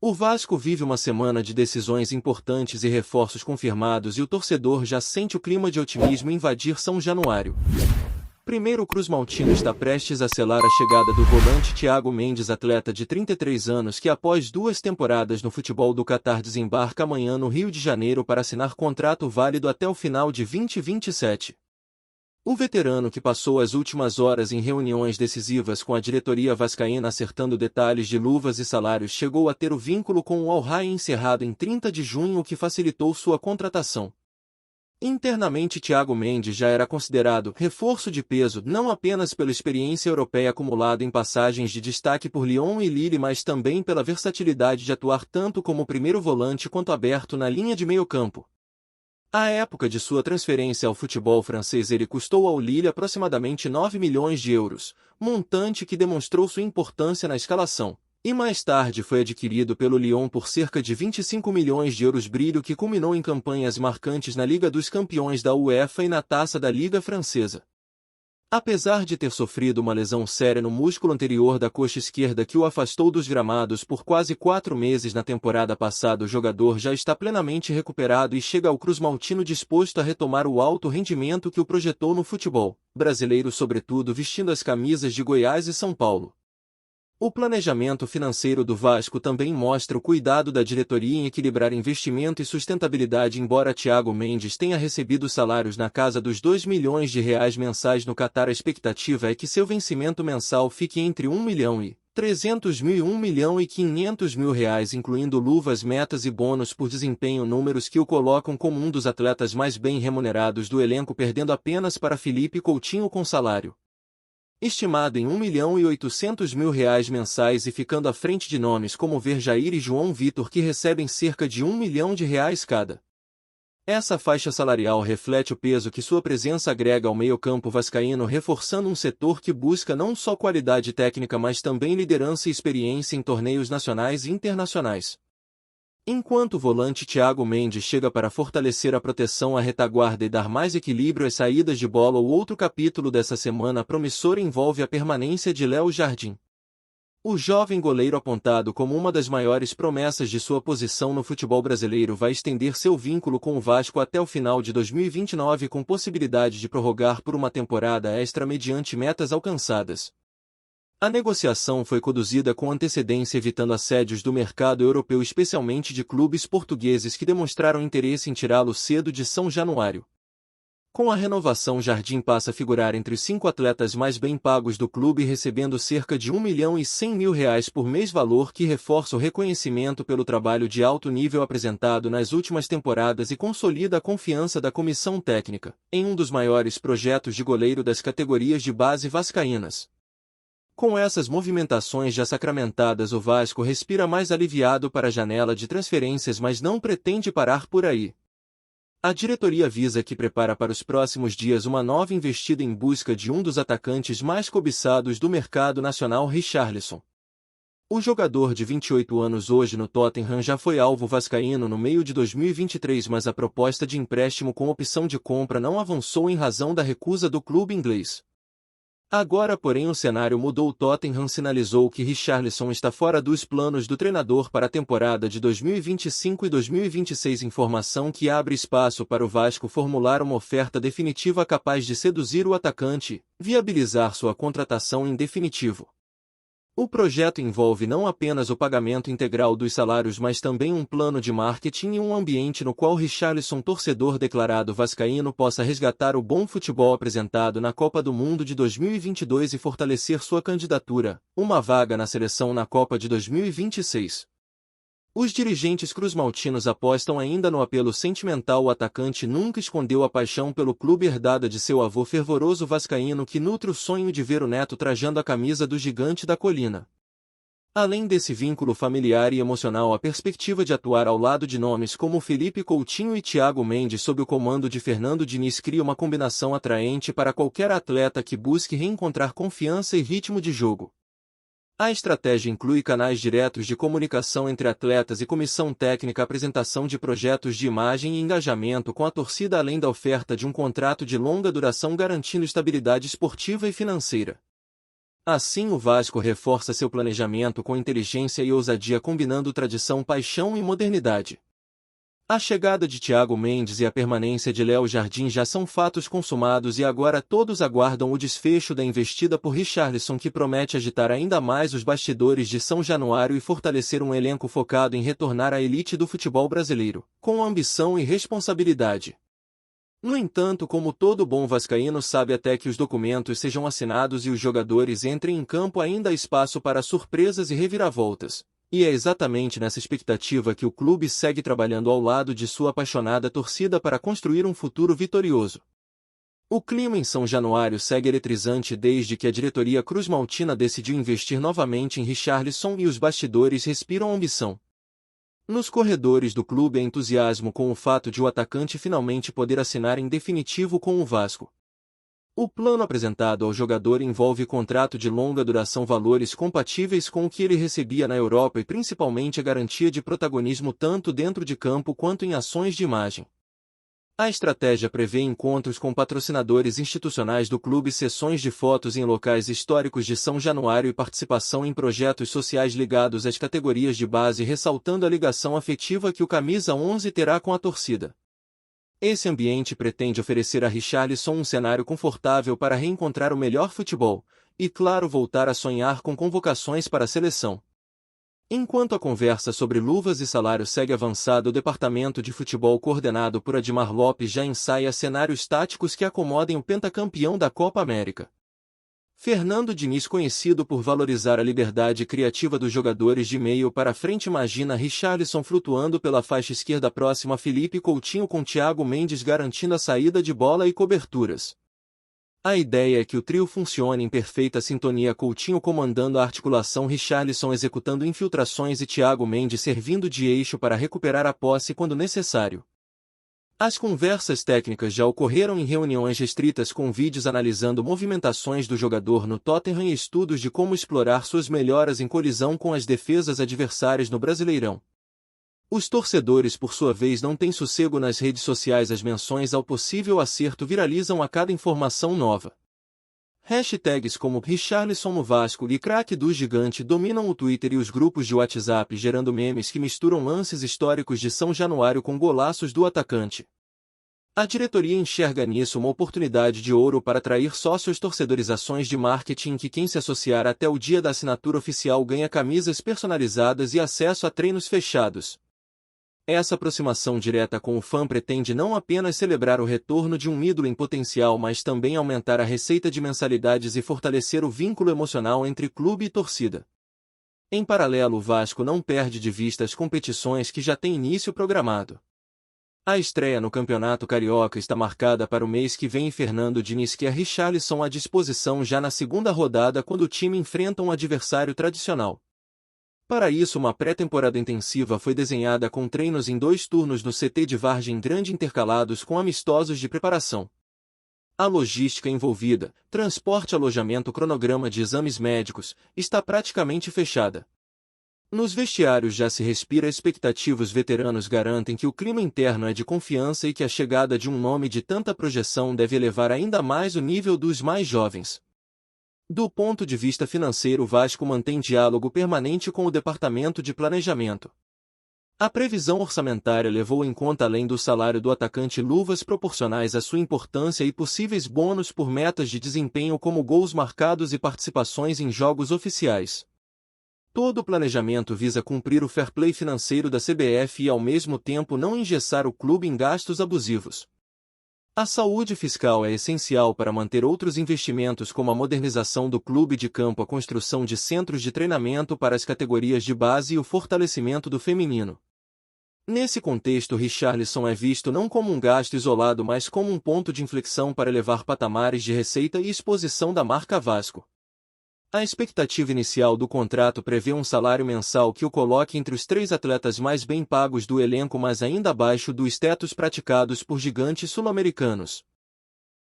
O Vasco vive uma semana de decisões importantes e reforços confirmados e o torcedor já sente o clima de otimismo invadir São Januário. Primeiro, o Cruz Maltino está prestes a selar a chegada do volante Thiago Mendes, atleta de 33 anos que após 2 temporadas no futebol do Catar desembarca amanhã no Rio de Janeiro para assinar contrato válido até o final de 2027. O veterano, que passou as últimas horas em reuniões decisivas com a diretoria vascaína acertando detalhes de luvas e salários, chegou a ter o vínculo com o Al-Ahly encerrado em 30 de junho, o que facilitou sua contratação. Internamente, Thiago Mendes já era considerado reforço de peso não apenas pela experiência europeia acumulada em passagens de destaque por Lyon e Lille, mas também pela versatilidade de atuar tanto como primeiro volante quanto aberto na linha de meio-campo. À época de sua transferência ao futebol francês, ele custou ao Lille aproximadamente 9 milhões de euros, montante que demonstrou sua importância na escalação, e mais tarde foi adquirido pelo Lyon por cerca de 25 milhões de euros, brilho que culminou em campanhas marcantes na Liga dos Campeões da UEFA e na Taça da Liga Francesa. Apesar de ter sofrido uma lesão séria no músculo anterior da coxa esquerda que o afastou dos gramados por quase 4 meses na temporada passada, o jogador já está plenamente recuperado e chega ao Cruz Maltino disposto a retomar o alto rendimento que o projetou no futebol brasileiro, sobretudo vestindo as camisas de Goiás e São Paulo. O planejamento financeiro do Vasco também mostra o cuidado da diretoria em equilibrar investimento e sustentabilidade. Embora Thiago Mendes tenha recebido salários na casa dos 2 milhões de reais mensais no Catar, a expectativa é que seu vencimento mensal fique entre 1 milhão e 300 mil e 1 milhão e 500 mil reais, incluindo luvas, metas e bônus por desempenho, números que o colocam como um dos atletas mais bem remunerados do elenco, perdendo apenas para Felipe Coutinho com salário estimado em 1 milhão e 800 mil reais mensais e ficando à frente de nomes como Verjair e João Vitor, que recebem cerca de 1 milhão de reais cada. Essa faixa salarial reflete o peso que sua presença agrega ao meio-campo vascaíno, reforçando um setor que busca não só qualidade técnica mas também liderança e experiência em torneios nacionais e internacionais. Enquanto o volante Thiago Mendes chega para fortalecer a proteção à retaguarda e dar mais equilíbrio às saídas de bola, o outro capítulo dessa semana promissora envolve a permanência de Léo Jardim. O jovem goleiro, apontado como uma das maiores promessas de sua posição no futebol brasileiro, vai estender seu vínculo com o Vasco até o final de 2029, com possibilidade de prorrogar por uma temporada extra mediante metas alcançadas. A negociação foi conduzida com antecedência, evitando assédios do mercado europeu, especialmente de clubes portugueses que demonstraram interesse em tirá-lo cedo de São Januário. Com a renovação, Jardim passa a figurar entre os 5 atletas mais bem pagos do clube, recebendo cerca de 1 milhão e 100 mil reais por mês, valor que reforça o reconhecimento pelo trabalho de alto nível apresentado nas últimas temporadas e consolida a confiança da comissão técnica, em um dos maiores projetos de goleiro das categorias de base vascaínas. Com essas movimentações já sacramentadas, o Vasco respira mais aliviado para a janela de transferências, mas não pretende parar por aí. A diretoria avisa que prepara para os próximos dias uma nova investida em busca de um dos atacantes mais cobiçados do mercado nacional, Richarlison. O jogador de 28 anos, hoje no Tottenham, já foi alvo vascaíno no meio de 2023, mas a proposta de empréstimo com opção de compra não avançou em razão da recusa do clube inglês. Agora, porém, o cenário mudou. O Tottenham sinalizou que Richarlison está fora dos planos do treinador para a temporada de 2025 e 2026, informação que abre espaço para o Vasco formular uma oferta definitiva capaz de seduzir o atacante e viabilizar sua contratação em definitivo. O projeto envolve não apenas o pagamento integral dos salários, mas também um plano de marketing e um ambiente no qual Richarlison, torcedor declarado vascaíno, possa resgatar o bom futebol apresentado na Copa do Mundo de 2022 e fortalecer sua candidatura, uma vaga na seleção na Copa de 2026. Os dirigentes cruzmaltinos apostam ainda no apelo sentimental. O atacante nunca escondeu a paixão pelo clube herdada de seu avô fervoroso vascaíno, que nutre o sonho de ver o neto trajando a camisa do Gigante da Colina. Além desse vínculo familiar e emocional, a perspectiva de atuar ao lado de nomes como Felipe Coutinho e Thiago Mendes sob o comando de Fernando Diniz cria uma combinação atraente para qualquer atleta que busque reencontrar confiança e ritmo de jogo. A estratégia inclui canais diretos de comunicação entre atletas e comissão técnica, apresentação de projetos de imagem e engajamento com a torcida, além da oferta de um contrato de longa duração garantindo estabilidade esportiva e financeira. Assim o Vasco reforça seu planejamento com inteligência e ousadia combinando tradição, paixão e modernidade. A chegada de Thiago Mendes e a permanência de Léo Jardim já são fatos consumados e agora todos aguardam o desfecho da investida por Richarlison, que promete agitar ainda mais os bastidores de São Januário e fortalecer um elenco focado em retornar à elite do futebol brasileiro, com ambição e responsabilidade. No entanto, como todo bom vascaíno sabe, até que os documentos sejam assinados e os jogadores entrem em campo ainda há espaço para surpresas e reviravoltas. E é exatamente nessa expectativa que o clube segue trabalhando ao lado de sua apaixonada torcida para construir um futuro vitorioso. O clima em São Januário segue eletrizante desde que a diretoria cruzmaltina decidiu investir novamente em Richarlison e os bastidores respiram ambição. Nos corredores do clube há entusiasmo com o fato de o atacante finalmente poder assinar em definitivo com o Vasco. O plano apresentado ao jogador envolve contrato de longa duração, valores compatíveis com o que ele recebia na Europa e principalmente a garantia de protagonismo tanto dentro de campo quanto em ações de imagem. A estratégia prevê encontros com patrocinadores institucionais do clube, sessões de fotos em locais históricos de São Januário e participação em projetos sociais ligados às categorias de base, ressaltando a ligação afetiva que o Camisa 11 terá com a torcida. Esse ambiente pretende oferecer a Richarlison um cenário confortável para reencontrar o melhor futebol, e claro, voltar a sonhar com convocações para a seleção. Enquanto a conversa sobre luvas e salário segue avançada, o departamento de futebol coordenado por Admar Lopes já ensaia cenários táticos que acomodem o pentacampeão da Copa América. Fernando Diniz, conhecido por valorizar a liberdade criativa dos jogadores de meio para frente, imagina Richarlison flutuando pela faixa esquerda próximo a Felipe Coutinho, com Thiago Mendes garantindo a saída de bola e coberturas. A ideia é que o trio funcione em perfeita sintonia, Coutinho comandando a articulação, Richarlison executando infiltrações e Thiago Mendes servindo de eixo para recuperar a posse quando necessário. As conversas técnicas já ocorreram em reuniões restritas, com vídeos analisando movimentações do jogador no Tottenham e estudos de como explorar suas melhoras em colisão com as defesas adversárias no Brasileirão. Os torcedores, por sua vez, não têm sossego nas redes sociais. As menções ao possível acerto viralizam a cada informação nova. Hashtags como Richarlison no Vasco e craque do gigante dominam o Twitter e os grupos de WhatsApp, gerando memes que misturam lances históricos de São Januário com golaços do atacante. A diretoria enxerga nisso uma oportunidade de ouro para atrair sócios torcedores, ações de marketing em que quem se associar até o dia da assinatura oficial ganha camisas personalizadas e acesso a treinos fechados. Essa aproximação direta com o fã pretende não apenas celebrar o retorno de um ídolo em potencial, mas também aumentar a receita de mensalidades e fortalecer o vínculo emocional entre clube e torcida. Em paralelo, o Vasco não perde de vista as competições que já têm início programado. A estreia no Campeonato Carioca está marcada para o mês que vem e Fernando Diniz quer Richarlison à disposição já na segunda rodada, quando o time enfrenta um adversário tradicional. Para isso, uma pré-temporada intensiva foi desenhada com treinos em 2 turnos no CT de Vargem Grande intercalados com amistosos de preparação. A logística envolvida, transporte, alojamento, cronograma de exames médicos, está praticamente fechada. Nos vestiários já se respira expectativa. Os veteranos garantem que o clima interno é de confiança e que a chegada de um nome de tanta projeção deve elevar ainda mais o nível dos mais jovens. Do ponto de vista financeiro, o Vasco mantém diálogo permanente com o Departamento de Planejamento. A previsão orçamentária levou em conta, além do salário do atacante, luvas proporcionais à sua importância e possíveis bônus por metas de desempenho como gols marcados e participações em jogos oficiais. Todo o planejamento visa cumprir o fair play financeiro da CBF e, ao mesmo tempo, não engessar o clube em gastos abusivos. A saúde fiscal é essencial para manter outros investimentos, como a modernização do clube de campo, a construção de centros de treinamento para as categorias de base e o fortalecimento do feminino. Nesse contexto, Richarlison é visto não como um gasto isolado, mas como um ponto de inflexão para elevar patamares de receita e exposição da marca Vasco. A expectativa inicial do contrato prevê um salário mensal que o coloque entre os 3 atletas mais bem pagos do elenco, mas ainda abaixo dos tetos praticados por gigantes sul-americanos.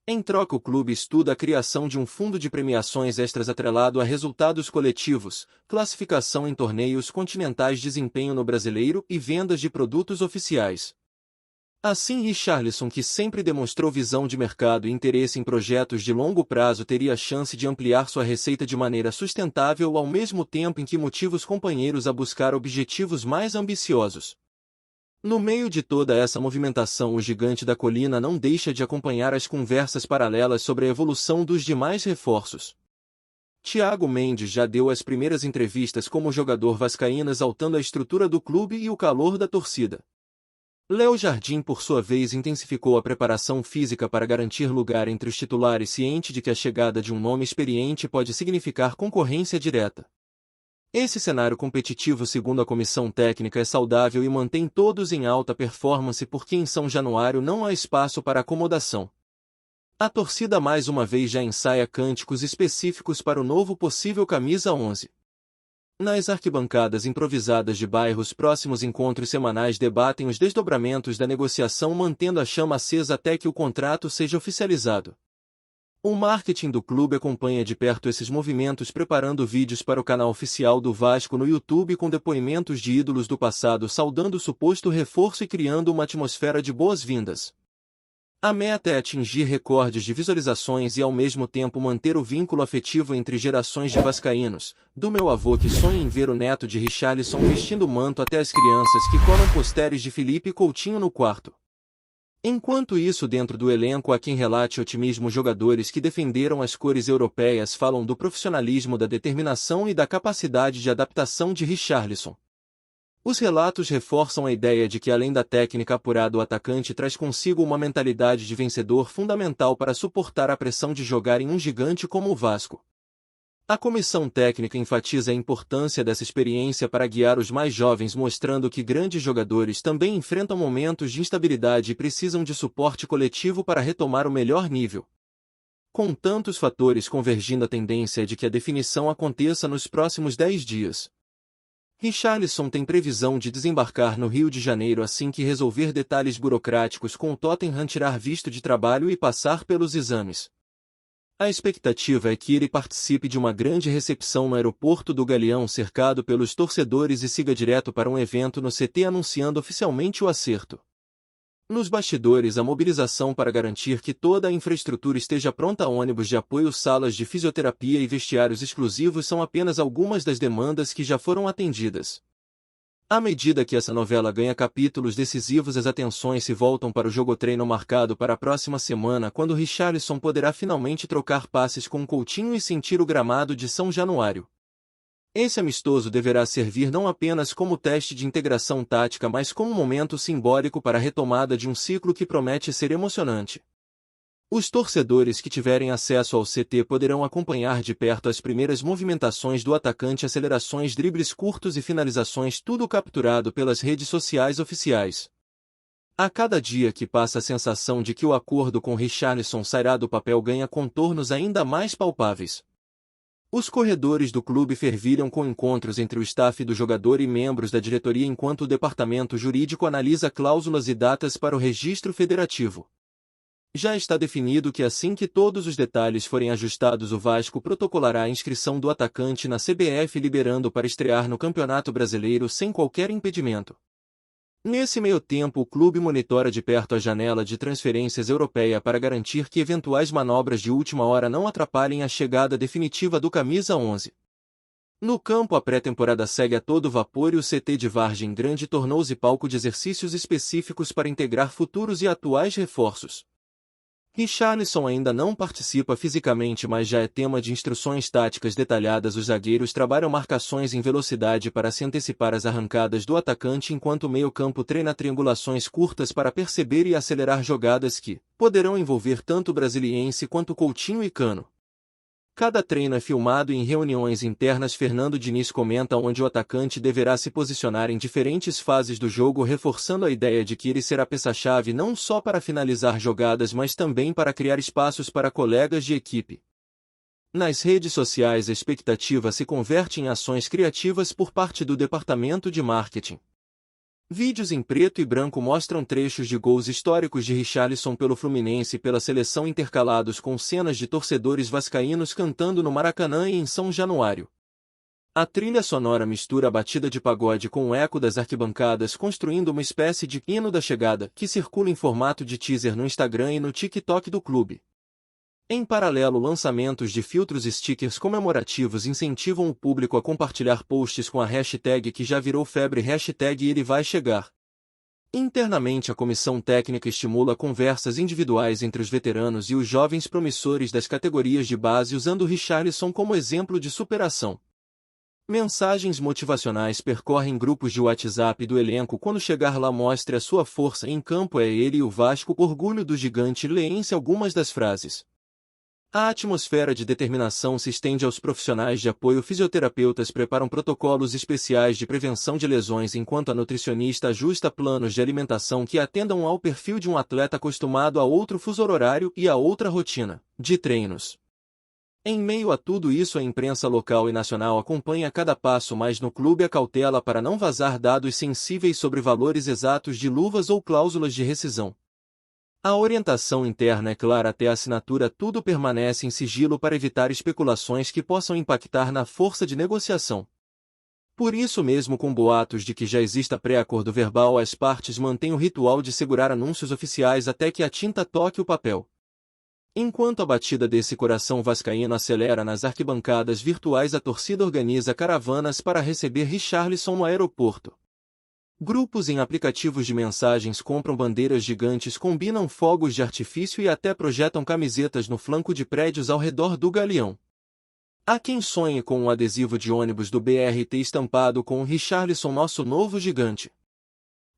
Em troca, o clube estuda a criação de um fundo de premiações extras atrelado a resultados coletivos, classificação em torneios continentais, desempenho no Brasileiro e vendas de produtos oficiais. Assim, Richarlison, que sempre demonstrou visão de mercado e interesse em projetos de longo prazo, teria a chance de ampliar sua receita de maneira sustentável, ao mesmo tempo em que motiva os companheiros a buscar objetivos mais ambiciosos. No meio de toda essa movimentação, o gigante da colina não deixa de acompanhar as conversas paralelas sobre a evolução dos demais reforços. Thiago Mendes já deu as primeiras entrevistas como jogador vascaíno, exaltando a estrutura do clube e o calor da torcida. Léo Jardim, por sua vez, intensificou a preparação física para garantir lugar entre os titulares, ciente de que a chegada de um nome experiente pode significar concorrência direta. Esse cenário competitivo, segundo a comissão técnica, é saudável e mantém todos em alta performance, porque em São Januário não há espaço para acomodação. A torcida mais uma vez já ensaia cânticos específicos para o novo possível camisa 11. Nas arquibancadas improvisadas de bairros próximos, encontros semanais debatem os desdobramentos da negociação, mantendo a chama acesa até que o contrato seja oficializado. O marketing do clube acompanha de perto esses movimentos, preparando vídeos para o canal oficial do Vasco no YouTube com depoimentos de ídolos do passado saudando o suposto reforço e criando uma atmosfera de boas-vindas. A meta é atingir recordes de visualizações e ao mesmo tempo manter o vínculo afetivo entre gerações de vascaínos, do meu avô que sonha em ver o neto de Richarlison vestindo manto até as crianças que colam posteres de Felipe Coutinho no quarto. Enquanto isso, dentro do elenco há quem relate otimismo. Jogadores que defenderam as cores europeias falam do profissionalismo, da determinação e da capacidade de adaptação de Richarlison. Os relatos reforçam a ideia de que, além da técnica apurada, o atacante traz consigo uma mentalidade de vencedor fundamental para suportar a pressão de jogar em um gigante como o Vasco. A comissão técnica enfatiza a importância dessa experiência para guiar os mais jovens, mostrando que grandes jogadores também enfrentam momentos de instabilidade e precisam de suporte coletivo para retomar o melhor nível. Com tantos fatores convergindo, a tendência é de que a definição aconteça nos próximos 10 dias. Richarlison tem previsão de desembarcar no Rio de Janeiro assim que resolver detalhes burocráticos com o Tottenham, tirar visto de trabalho e passar pelos exames. A expectativa é que ele participe de uma grande recepção no aeroporto do Galeão, cercado pelos torcedores, e siga direto para um evento no CT anunciando oficialmente o acerto. Nos bastidores, a mobilização para garantir que toda a infraestrutura esteja pronta, ônibus de apoio, salas de fisioterapia e vestiários exclusivos são apenas algumas das demandas que já foram atendidas. À medida que essa novela ganha capítulos decisivos, as atenções se voltam para o jogo-treino marcado para a próxima semana, quando Richarlison poderá finalmente trocar passes com Coutinho e sentir o gramado de São Januário. Esse amistoso deverá servir não apenas como teste de integração tática, mas como momento simbólico para a retomada de um ciclo que promete ser emocionante. Os torcedores que tiverem acesso ao CT poderão acompanhar de perto as primeiras movimentações do atacante, acelerações, dribles curtos e finalizações, tudo capturado pelas redes sociais oficiais. A cada dia que passa, a sensação de que o acordo com Richarlison sairá do papel ganha contornos ainda mais palpáveis. Os corredores do clube fervilham com encontros entre o staff do jogador e membros da diretoria, enquanto o departamento jurídico analisa cláusulas e datas para o registro federativo. Já está definido que assim que todos os detalhes forem ajustados, o Vasco protocolará a inscrição do atacante na CBF, liberando para estrear no Campeonato Brasileiro sem qualquer impedimento. Nesse meio tempo, o clube monitora de perto a janela de transferências europeia para garantir que eventuais manobras de última hora não atrapalhem a chegada definitiva do camisa 11. No campo, a pré-temporada segue a todo vapor e o CT de Vargem Grande tornou-se palco de exercícios específicos para integrar futuros e atuais reforços. Richarlison ainda não participa fisicamente, mas já é tema de instruções táticas detalhadas. Os zagueiros trabalham marcações em velocidade para se antecipar às arrancadas do atacante, enquanto o meio-campo treina triangulações curtas para perceber e acelerar jogadas que poderão envolver tanto o brasiliense quanto Coutinho e Cano. Cada treino é filmado e em reuniões internas Fernando Diniz comenta onde o atacante deverá se posicionar em diferentes fases do jogo, reforçando a ideia de que ele será peça-chave não só para finalizar jogadas, mas também para criar espaços para colegas de equipe. Nas redes sociais, a expectativa se converte em ações criativas por parte do departamento de marketing. Vídeos em preto e branco mostram trechos de gols históricos de Richarlison pelo Fluminense e pela seleção, intercalados com cenas de torcedores vascaínos cantando no Maracanã e em São Januário. A trilha sonora mistura a batida de pagode com o eco das arquibancadas, construindo uma espécie de hino da chegada, que circula em formato de teaser no Instagram e no TikTok do clube. Em paralelo, lançamentos de filtros e stickers comemorativos incentivam o público a compartilhar posts com a hashtag que já virou febre #ele vai chegar. Internamente, a comissão técnica estimula conversas individuais entre os veteranos e os jovens promissores das categorias de base, usando Richarlison como exemplo de superação. Mensagens motivacionais percorrem grupos de WhatsApp do elenco: quando chegar lá, mostre a sua força em campo, é ele e o Vasco, orgulho do gigante. Leem-se algumas das frases. A atmosfera de determinação se estende aos profissionais de apoio. Fisioterapeutas preparam protocolos especiais de prevenção de lesões, enquanto a nutricionista ajusta planos de alimentação que atendam ao perfil de um atleta acostumado a outro fuso horário e a outra rotina de treinos. Em meio a tudo isso, a imprensa local e nacional acompanha cada passo mais no clube. A cautela para não vazar dados sensíveis sobre valores exatos de luvas ou cláusulas de rescisão. A orientação interna é clara: até a assinatura tudo permanece em sigilo para evitar especulações que possam impactar na força de negociação. Por isso, mesmo com boatos de que já exista pré-acordo verbal, as partes mantêm o ritual de segurar anúncios oficiais até que a tinta toque o papel. Enquanto a batida desse coração vascaíno acelera nas arquibancadas virtuais, a torcida organiza caravanas para receber Richarlison no aeroporto. Grupos em aplicativos de mensagens compram bandeiras gigantes, combinam fogos de artifício e até projetam camisetas no flanco de prédios ao redor do Galeão. Há quem sonhe com um adesivo de ônibus do BRT estampado com Richarlison, nosso novo gigante.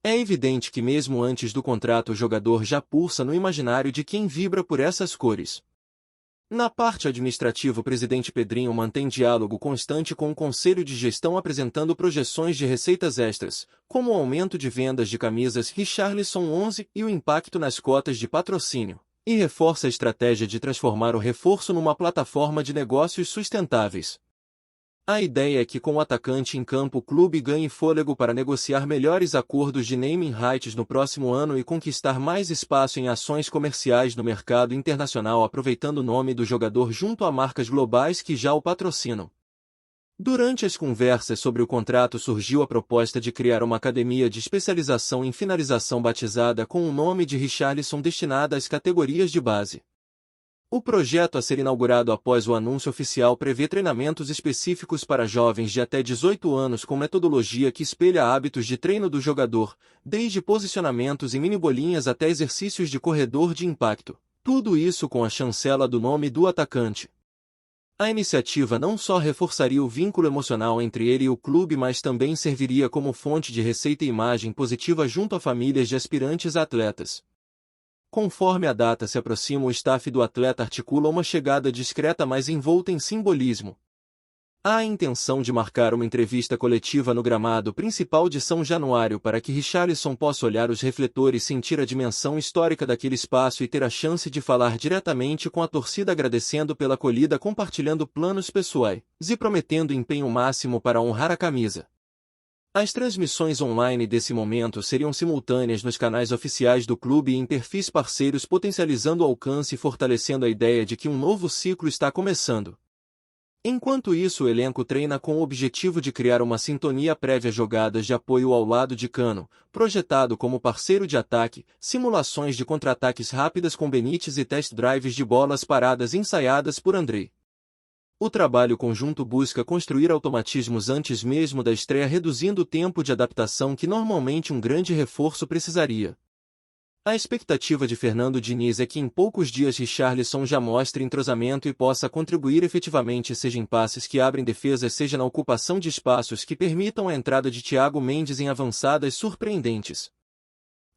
É evidente que mesmo antes do contrato o jogador já pulsa no imaginário de quem vibra por essas cores. Na parte administrativa, o presidente Pedrinho mantém diálogo constante com o Conselho de Gestão, apresentando projeções de receitas extras, como o aumento de vendas de camisas Richarlison 11 e o impacto nas cotas de patrocínio, e reforça a estratégia de transformar o reforço numa plataforma de negócios sustentáveis. A ideia é que, com o atacante em campo, o clube ganhe fôlego para negociar melhores acordos de naming rights no próximo ano e conquistar mais espaço em ações comerciais no mercado internacional, aproveitando o nome do jogador junto a marcas globais que já o patrocinam. Durante as conversas sobre o contrato, surgiu a proposta de criar uma academia de especialização em finalização batizada com o nome de Richarlison, destinada às categorias de base. O projeto, a ser inaugurado após o anúncio oficial, prevê treinamentos específicos para jovens de até 18 anos com metodologia que espelha hábitos de treino do jogador, desde posicionamentos em mini-bolinhas até exercícios de corredor de impacto. Tudo isso com a chancela do nome do atacante. A iniciativa não só reforçaria o vínculo emocional entre ele e o clube, mas também serviria como fonte de receita e imagem positiva junto a famílias de aspirantes a atletas. Conforme a data se aproxima, o staff do atleta articula uma chegada discreta, mas envolta em simbolismo. Há a intenção de marcar uma entrevista coletiva no gramado principal de São Januário para que Richarlison possa olhar os refletores, sentir a dimensão histórica daquele espaço e ter a chance de falar diretamente com a torcida, agradecendo pela acolhida, compartilhando planos pessoais e prometendo empenho máximo para honrar a camisa. As transmissões online desse momento seriam simultâneas nos canais oficiais do clube e em perfis parceiros, potencializando o alcance e fortalecendo a ideia de que um novo ciclo está começando. Enquanto isso, o elenco treina com o objetivo de criar uma sintonia prévia, jogadas de apoio ao lado de Cano, projetado como parceiro de ataque, simulações de contra-ataques rápidas com Benítez e test drives de bolas paradas ensaiadas por Andrei. O trabalho conjunto busca construir automatismos antes mesmo da estreia, reduzindo o tempo de adaptação que normalmente um grande reforço precisaria. A expectativa de Fernando Diniz é que em poucos dias Richarlison já mostre entrosamento e possa contribuir efetivamente, seja em passes que abrem defesas, seja na ocupação de espaços que permitam a entrada de Thiago Mendes em avançadas surpreendentes.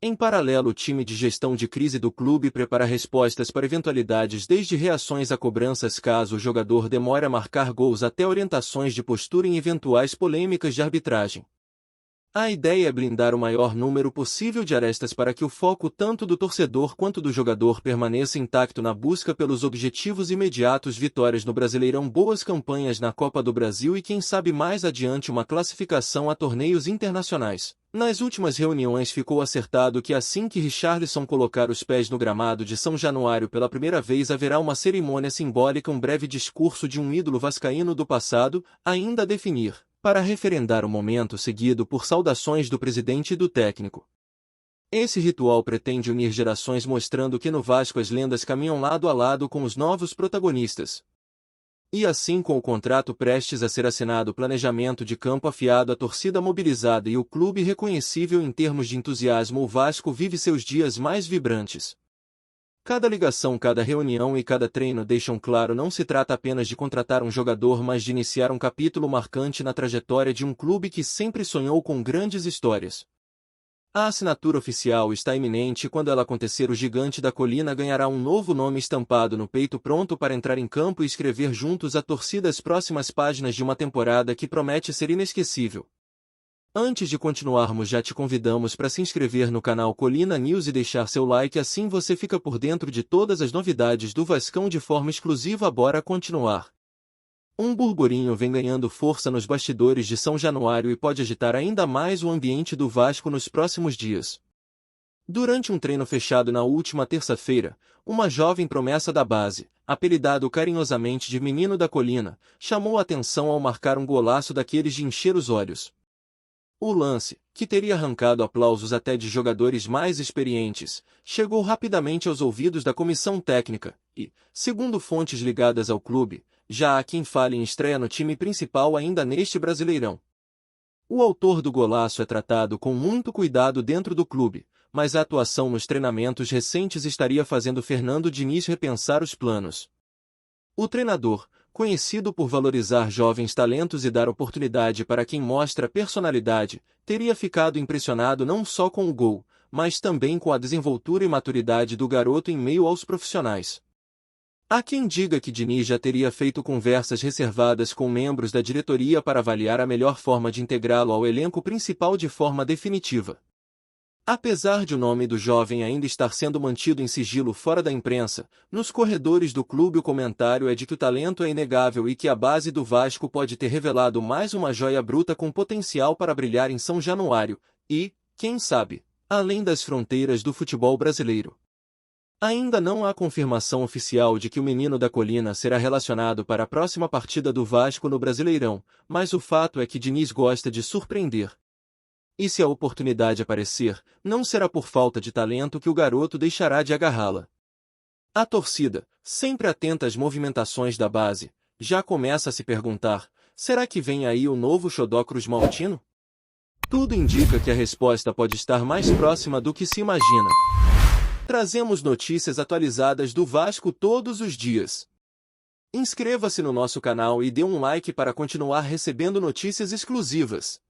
Em paralelo, o time de gestão de crise do clube prepara respostas para eventualidades, desde reações a cobranças caso o jogador demore a marcar gols até orientações de postura em eventuais polêmicas de arbitragem. A ideia é blindar o maior número possível de arestas para que o foco tanto do torcedor quanto do jogador permaneça intacto na busca pelos objetivos imediatos: vitórias no Brasileirão, boas campanhas na Copa do Brasil e quem sabe mais adiante uma classificação a torneios internacionais. Nas últimas reuniões ficou acertado que assim que Richarlison colocar os pés no gramado de São Januário pela primeira vez haverá uma cerimônia simbólica, um breve discurso de um ídolo vascaíno do passado, ainda a definir, para referendar o momento, seguido por saudações do presidente e do técnico. Esse ritual pretende unir gerações, mostrando que no Vasco as lendas caminham lado a lado com os novos protagonistas. E assim, com o contrato prestes a ser assinado, o planejamento de campo afiado, a torcida mobilizada e o clube reconhecível em termos de entusiasmo, o Vasco vive seus dias mais vibrantes. Cada ligação, cada reunião e cada treino deixam claro: não se trata apenas de contratar um jogador, mas de iniciar um capítulo marcante na trajetória de um clube que sempre sonhou com grandes histórias. A assinatura oficial está iminente e quando ela acontecer, o Gigante da Colina ganhará um novo nome estampado no peito, pronto para entrar em campo e escrever juntos a torcida as próximas páginas de uma temporada que promete ser inesquecível. Antes de continuarmos, já te convidamos para se inscrever no canal Colina News e deixar seu like, assim você fica por dentro de todas as novidades do Vascão de forma exclusiva. Bora continuar. Um burburinho vem ganhando força nos bastidores de São Januário e pode agitar ainda mais o ambiente do Vasco nos próximos dias. Durante um treino fechado na última terça-feira, uma jovem promessa da base, apelidado carinhosamente de Menino da Colina, chamou a atenção ao marcar um golaço daqueles de encher os olhos. O lance, que teria arrancado aplausos até de jogadores mais experientes, chegou rapidamente aos ouvidos da comissão técnica e, segundo fontes ligadas ao clube, já há quem fale em estreia no time principal ainda neste Brasileirão. O autor do golaço é tratado com muito cuidado dentro do clube, mas a atuação nos treinamentos recentes estaria fazendo Fernando Diniz repensar os planos. O treinador, conhecido por valorizar jovens talentos e dar oportunidade para quem mostra personalidade, teria ficado impressionado não só com o gol, mas também com a desenvoltura e maturidade do garoto em meio aos profissionais. Há quem diga que Diniz já teria feito conversas reservadas com membros da diretoria para avaliar a melhor forma de integrá-lo ao elenco principal de forma definitiva. Apesar de o nome do jovem ainda estar sendo mantido em sigilo fora da imprensa, nos corredores do clube o comentário é de que o talento é inegável e que a base do Vasco pode ter revelado mais uma joia bruta com potencial para brilhar em São Januário e, quem sabe, além das fronteiras do futebol brasileiro. Ainda não há confirmação oficial de que o Menino da Colina será relacionado para a próxima partida do Vasco no Brasileirão, mas o fato é que Diniz gosta de surpreender. E se a oportunidade aparecer, não será por falta de talento que o garoto deixará de agarrá-la. A torcida, sempre atenta às movimentações da base, já começa a se perguntar: será que vem aí o novo xodó cruzmaltino? Tudo indica que a resposta pode estar mais próxima do que se imagina. Trazemos notícias atualizadas do Vasco todos os dias. Inscreva-se no nosso canal e dê um like para continuar recebendo notícias exclusivas.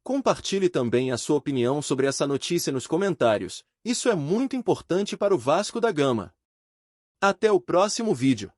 Compartilhe também a sua opinião sobre essa notícia nos comentários, isso é muito importante para o Vasco da Gama. Até o próximo vídeo.